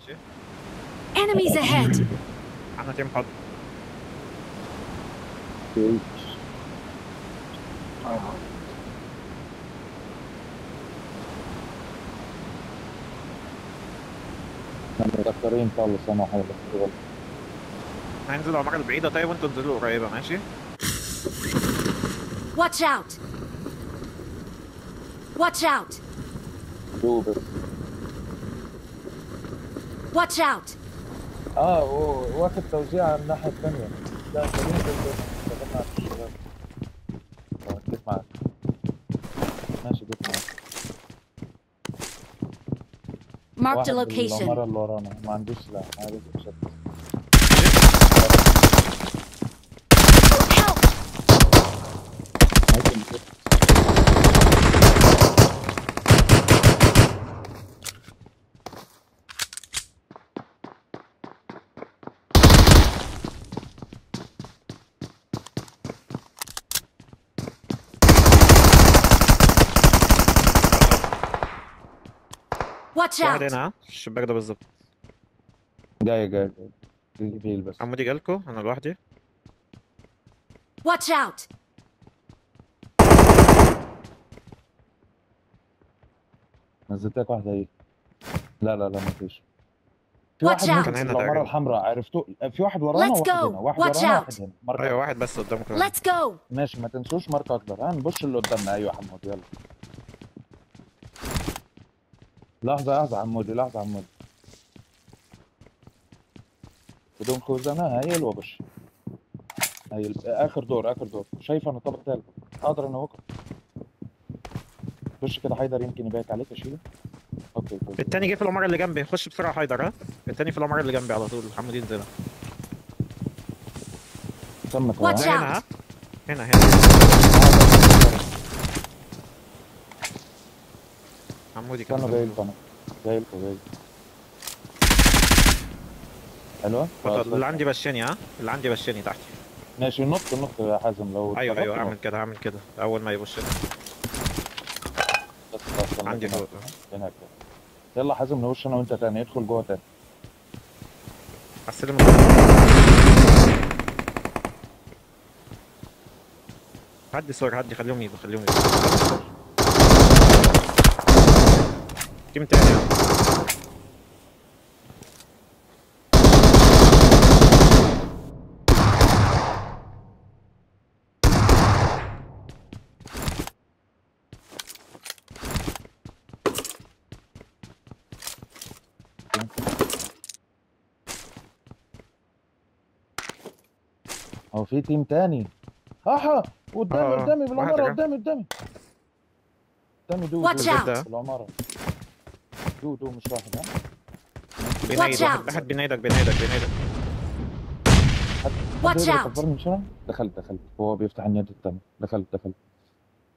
ماشي. Enemies ahead. احنا تيم حد. متذكرين خالص انا حاجه هننزل العمارة البعيدة طيب وانتوا انزلوا القريبة ماشي؟ Watch out. Watch out. دوب. Watch out. واخد توزيع على الناحيه الثانيه. لا خلينا ننزل مع الشباب. كيف معك؟ ماشي كيف معك؟ Marked a واحد location. بالعمارة اللي ورانا ما عندوش سلاح عارف شد. Help. Watch واحد out. هنا الشباك ده بالظبط. جاي فيل بس. عمودي جالكوا انا لوحدي. Watch out. نزلتك واحدة ايه؟ لا مفيش. في Watch واحد out. نزل في العمارة الحمراء عرفتوه؟ في واحد ورانا Let's وواحد go. هنا، واحد Watch ورانا out. واحد هنا. مرة ايوه واحد بس قدامك كمان. Let's go. ماشي ما تنسوش ماركة أكبر، نبص اللي قدامنا. أيوة حمود يلا. لحظة عمودي بدون خوذة هايل وبش. هايل آخر دور شايف أنا طبق تالت أقدر أنوقف. خش كده حيدر يمكن يبيك عليك أشيله. اوكي التاني جه في العمارة اللي جنبي. خش بسرعة حيدر. ها التاني في العمارة اللي جنبي على طول. حمودي انزل. تمك Watch هنا out. هنا حمودي كان استنى جاي لكم حلوة اللي عندي بشني. اللي عندي بشني تحتي. ماشي نط يا حازم لو ايوه اعمل كده اول ما يبص بس عندي فوق. هناك يلا حازم نوش انا وانت تاني. ادخل جوه تاني. استلم. هدي صور خليهم يجوا تيم تاني. هو في تيم تاني. قدامي بالعمارة قدامي دو في العمارة. دو مش واحد. بينايد واحد بينايدك. Watch out. دخلت هو بيفتح اليد الثاني. دخلت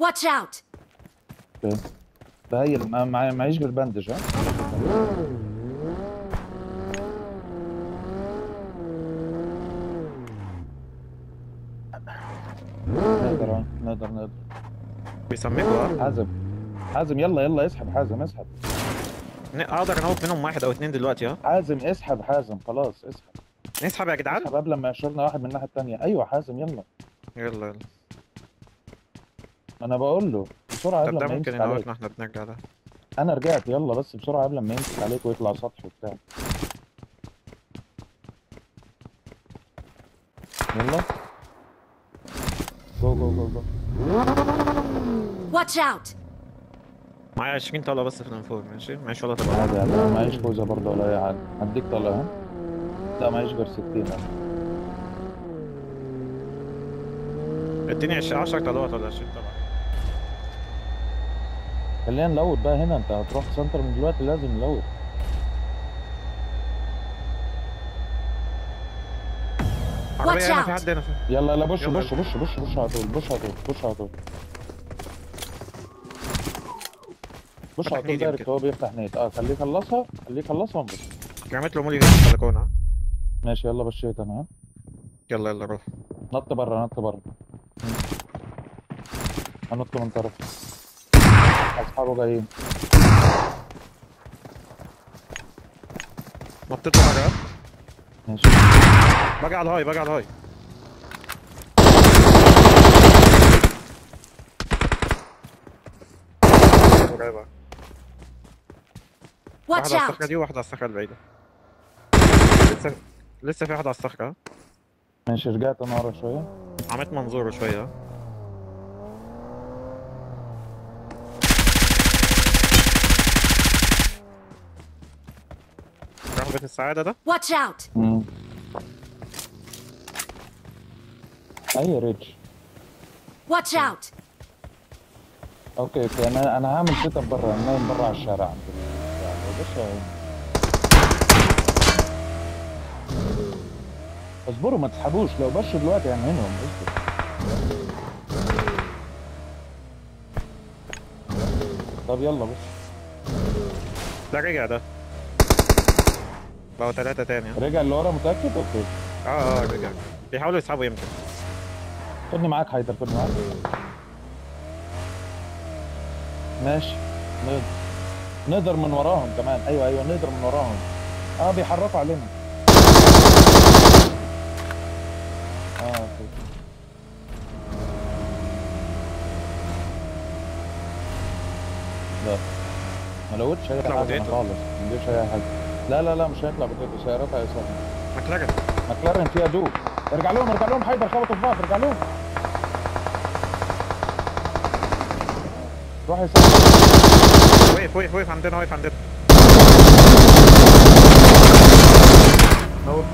Watch out. فهي معيش غير باندج. نقدر بيسميكوا. حازم يلا اسحب. حازم اسحب. اقدر انوت منهم واحد او اتنين دلوقتي. حازم اسحب. خلاص اسحب. نسحب يا جدعان. اسحب قبل ما يشيلنا واحد من الناحيه الثانيه. ايوه حازم يلا ما انا بقول له بسرعه قبل ما ممكن يمسك عليك. احنا بنرجع ده. انا رجعت. يلا بس بسرعه قبل ما يمسك عليك ويطلع سطح وبتاع. يلا جو. Watch out. معايا 20 طلقه بس في الانفور. ماشي معيش ولا طلقه. عادي انا معيش خوذه برضه ولا اي حاجه. هديك طلقه. لا معيش غير 60. اديني 10 طلقات ولا 20 طلقه. خلينا نلوت بقى هنا. انت هتروح سنتر من دلوقتي لازم نلوت. عربيه هنا. في حد هنا. يلا بش على طول. بش على طول دايركت. هو بيفتح نيت. خليه يخلصها ونبص. رميت له مولي في البلكونه. ماشي يلا بشيت انا. يلا روح. نط بره. هنط من طرف. اصحابه جايين. نطيت بره. ماشي. باجي على الهاي باجي على الهاي. قريبة. Watch واحدة على out! الصخرة دي وواحدة على الصخرة البعيدة. لسه في واحدة على الصخرة. ماشي رجعت انا ورا شويه. عملت منظور شوية. راح بيت السعادة ده. Watch out! اي ريتش. Watch out! اوكي اوكي انا هعمل سيت اب بره، نايم بره على الشارع عند يا باشا. اصبروا ما تسحبوش، لو بشوا دلوقتي هنهنهم. اصبر. طب يلا بس. ده رجع ده. بقوا 3 تاني. رجع اللي ورا متاكد؟ اوكي. رجع. بيحاولوا يسحبوا يمكن. خدني معاك حيدر، خدني معاك. ماشي. نقدر من وراهم كمان. ايوه نقدر من وراهم. بيحركوا علينا. اوكي. لا ما لقيتش اي يطلع حاجه بوتيتو. خالص، ما لقيتش اي حاجه. لا مش هيطلع بوتيتو، سياراتها يسار. ماكلارين. ماكلارين فيها دوب. ارجع لهم حيدر، خبطوا في بعض، ارجع لهم. روح يسار. وقف عندنا واقف عندنا. موت.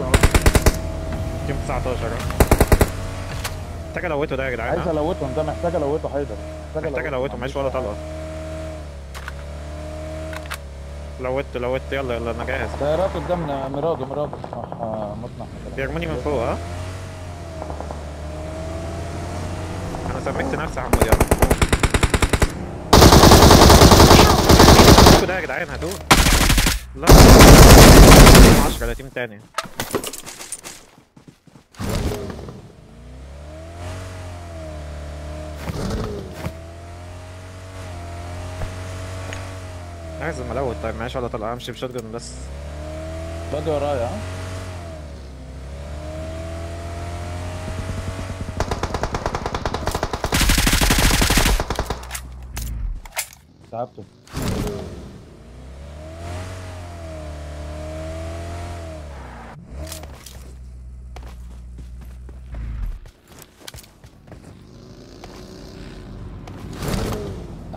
تيم 19 محتاج الوته ده يا جدعان. عايز الوتهم، ده محتاج الوته حيدر. محتاج الوته معيش ولا طلقه. لوت يلا انا جاهز. سيارات قدامنا. مرادو مطنح. بيرموني من فوق. انا سمكت نفسي يا عمو. يلا ده يا جدعان هدول. لا 10 ده تيم تاني. لازم الوت. طيب معيش ولا طلقه، امشي بشوت جن بس. بدي ورايا. تعبته.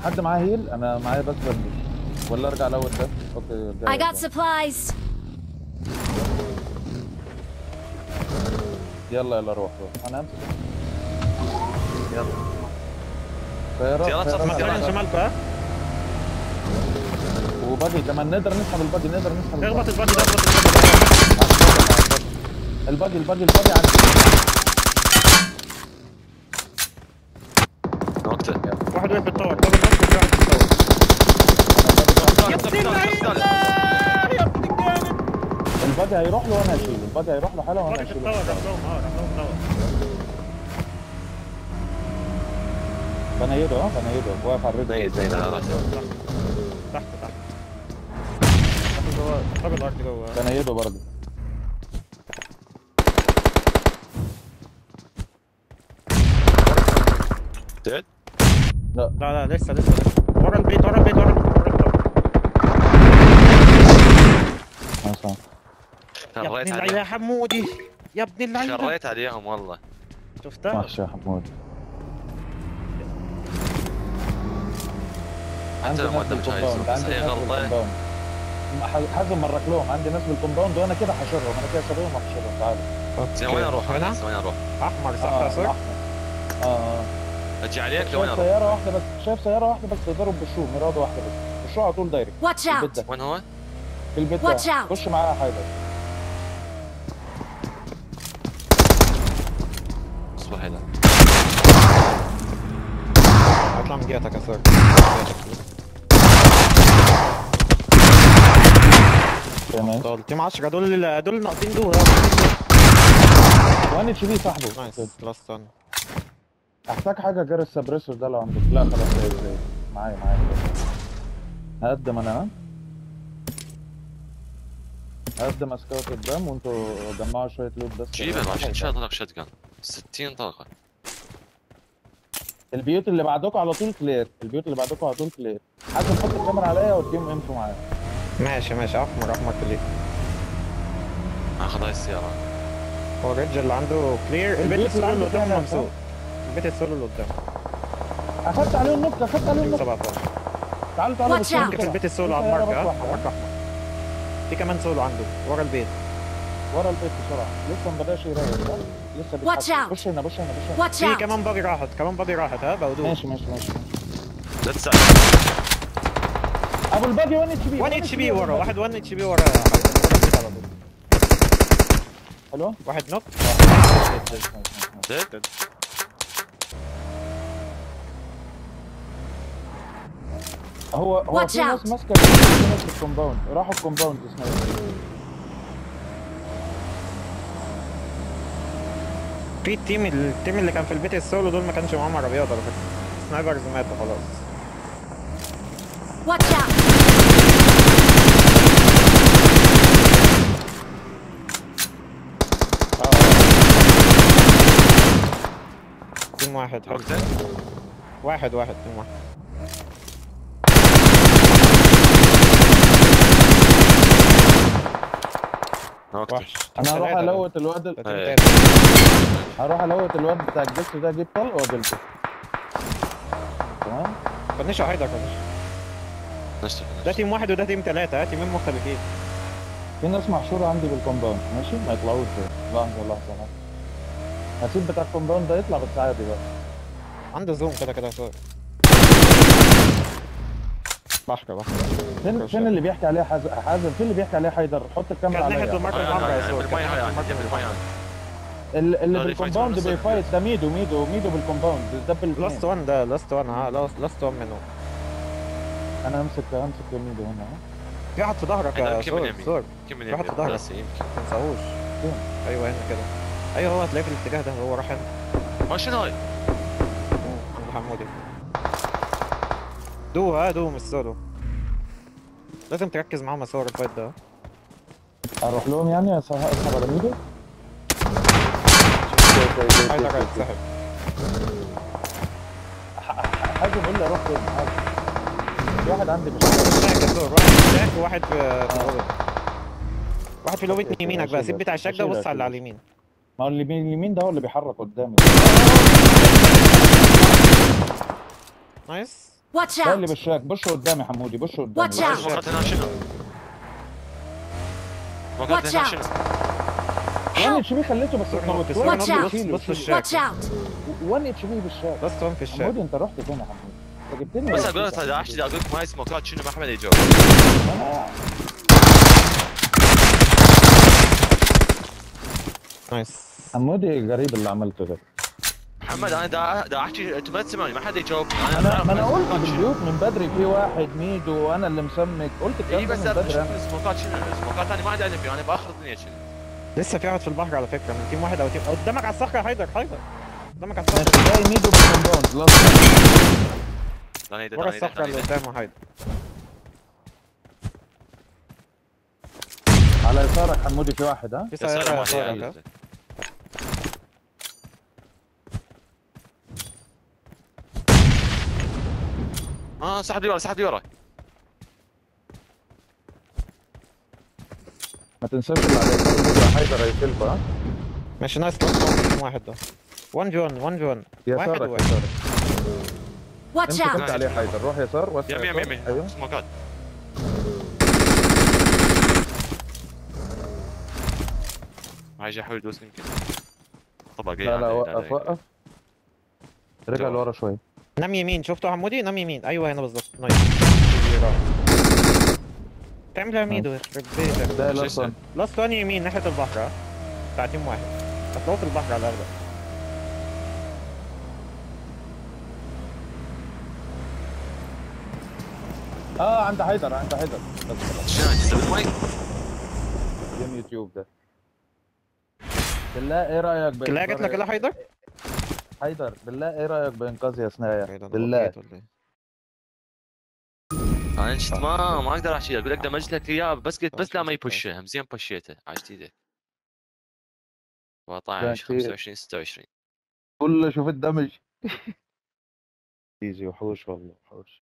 حد معاه هيل؟ انا معايا بس بندج. ولا ارجع الاول ده؟ اوكي. I got supplies! يلا روح. انا امسك. يلا سيارات مكان شمال بقى. وبادي كمان. نقدر نسحب البادي. اخبط البادي ده. البادي عندي. واحد واقف بالطور. دبل نفسه في واحد بالطور. يا ابن اللعيبه يا ابن الجامد. البادي هيروح له وانا هشيله. البادي هيروح له حاله وانا هشيله. راح لهم طور. بنيده واقف على الرجل. تحت جوه. فوق الارض جوه. بنيده برضه. ديد؟ لا لسه ورا البيت. يا ابن اللعيبه يا حمودي. يا ابن اللعيبه شريت عليهم والله. شفتها؟ وحش يا حمود. انت لو مقدم شاي بس هي غلطه. حازم مرك لهم. عندي ناس بالكومباوند وانا كده حشرهم. انا كده سابقهم وحشرهم. تعالوا. زين وين اروح هنا؟ وين اروح؟ احمر صح صح؟ اجي عليك لوين شايف اروح؟ سيارة واحدة بس تضرب بالشو. مراد واحدة بس. بالشو على طول دايركت. Watch البيت out! ده. وين هو؟ في البيت Watch ده. out. خش معايا حيدر. اصبر هنا. اطلع من جهتك يا سار. تيم 10 دول ناقصين دول. وان اتش بي صاحبه. نايس لاست ون. احتاج حاجة غير السبريسور ده لو عندك. لا خلاص زي معايا. هقدم انا. هقدم اسكاوت قدام وانتوا جمعوا شويه لوت بس. جيبها 20 شهر طلق شتقن 60 طلقة. البيوت اللي بعدكم على طول كلير، البيوت اللي بعدكم على طول كلير. حازم حط الكاميرا عليا واديهم امشوا معايا. ماشي احمر كلير. اخذ هاي السيارة. هو الريدج اللي عنده كلير. البيت السولو اللي قدام ممسوك. البيت السولو اللي قدام. اخدت عليهم نقطه، اخدت عليهم نقطه. 17. تعالوا Watch بسرعة. out. في البيت السولو على الماركة. الماركة احمر. في كمان سولو عنده ورا البيت. ورا البيت بسرعه، لسه ما بداش يراقب صح؟ لسه Watch بيتحرك. out. بص هنا بص هنا بص هنا. Watch في out! كمان باقي راحت ها بودوه. ماشي لا تساعد. ابو الباقي 1 اتش بي. 1 اتش بي ورا، واحد 1 اتش بي ورا البيت على طول. حلو. واحد نوك. زين. هو Watch في ناس out. ماسكه في ناس في الكومباوند، راحوا الكومباوند اسمه في التيم اللي كان في البيت السولو دول ما كانش معاهم عربيات على فكرة. سنايبرز ماتوا خلاص. Watch out! تيم واحد حلو. نوكتين. واحد تيم واحد. نوكتين. وحش. انا هروح ثلاثة الوت الواد ده. تيم إيه. تاني. هروح الوت الواد بتاع الجبس ده، اجيب طلق واجلده. تمام. فنشوا حيدر فنش. نشتغل. ده تيم واحد وده تيم ثلاثة، تيمين مختلفين. في ناس محشوره عندي بالكومباوند ماشي، ما يطلعوش كده. لحظه هسيب بتاع الكومباوند ده يطلع بس عادي بقى. عنده زوم كده صور. بحر. فين اللي بيحكي عليه حازم؟ فين اللي بيحكي عليه حيدر؟ حط الكاميرا كان عليا. ناحية الماركة الحمراء يا صور. بالمية هاي بالمية هاي. اللي لا، بالكومباوند اللي فايت بيفايت ده ميدو بالكومباوند ده لاست وان ده لاست وان لاست وان منه. انا همسك ميدو هنا. في واحد في ظهرك يا صور. كم من واحد في ظهرك. يمكن. ما تنساهوش. ايوه هنا كده. ايوه هو هتلاقيه في الاتجاه ده، هو راح هنا. ما شنو هاي؟ عند حمودي. دو مش سولو. لازم تركز معاهم صور الفايت ده. اروح لهم يعني اسحب على ميدو. حيدر هيتسحب. حاجه بيقول لي اروح فين؟ في واحد عندي مش شاك يا صور. واحد شاك وواحد في الاوبن. واحد في الاوبن يمينك بقى. سيب بتاع الشاك ده وبص على اللي على اليمين. ما هو اللي اليمين ده هو اللي بيحرك قدامي. نايس. Watch ده اللي out! بالشاك. بص قدامي حمودي، بص قدامي. Watch out. وقت هنا شنو؟ وقت Watch هنا out. شنو؟ وان اتش بي خليته بس اتموت. Watch out. بص الشاك. Watch out! 1 اتش بي بالشاك. لاست وان في الشاك. حمودي انت رحت فين يا حمودي؟ انت جبتني بس اقول لك اقول لك ما سموكات شنو ما حمد يجاوب. نايس. حمودي غريب اللي عملته ده. محمد انا دا احكي انت ما تسمعني، ما حد يجاوب. ما انا قلت بالبيوت من بدري في واحد ميدو وانا اللي مسمك، قلت اي الكلام بس ده من بدري شنو انا. السموكات شنو؟ السموكات انا ما عندي علم فيه، انا باخر الدنيا شنو. لسه في واحد في البحر على فكرة من تيم واحد او تيم قدامك على الصخرة. حيدر قدامك على الصخرة. ماشي جاي ميدو بالكومباوند. ورا الصخرة اللي قدامه حيدر. على يسارك حمودي في واحد ها. في سيارة يسارك. سحب لي ورا ما تنساش اللي على يسارك حيدر هيسلبه ها. ماشي نايس. تيم واحد ده. 1 في 1 واحد يسارك واحد. يسارك. Watch امسك out! انت عليه حيدر، روح يسار وسع. يمين ايوه سموكات. عايز احاول يدوس يمكن طبقية. لا وقف. رجع لورا شويه. نام يمين. شفته حمودي؟ نام يمين. ايوه هنا بالظبط. نايس. تعمل يا ميدو يخرب بيتك. ده لاست لاست وان يمين ناحية البحر ها. بتاع تيم واحد. هتلاقوه في البحر على الأغلب. عند حيدر بس خلاص. شنو تسوي المي؟ جيم يوتيوب ده. بالله ايه رايك كلها جت لك يا حيدر؟ حيدر بالله ايه رايك بانقاذ يا سنايا؟ بالله انا شفت ما اقدر احكي، اقول لك دمجت لك اياه بس لا ما 16. يبشه همزين بشيته عشت ايده. 14 كثير 25 26. كله شوف الدمج. ايزي وحوش والله وحوش.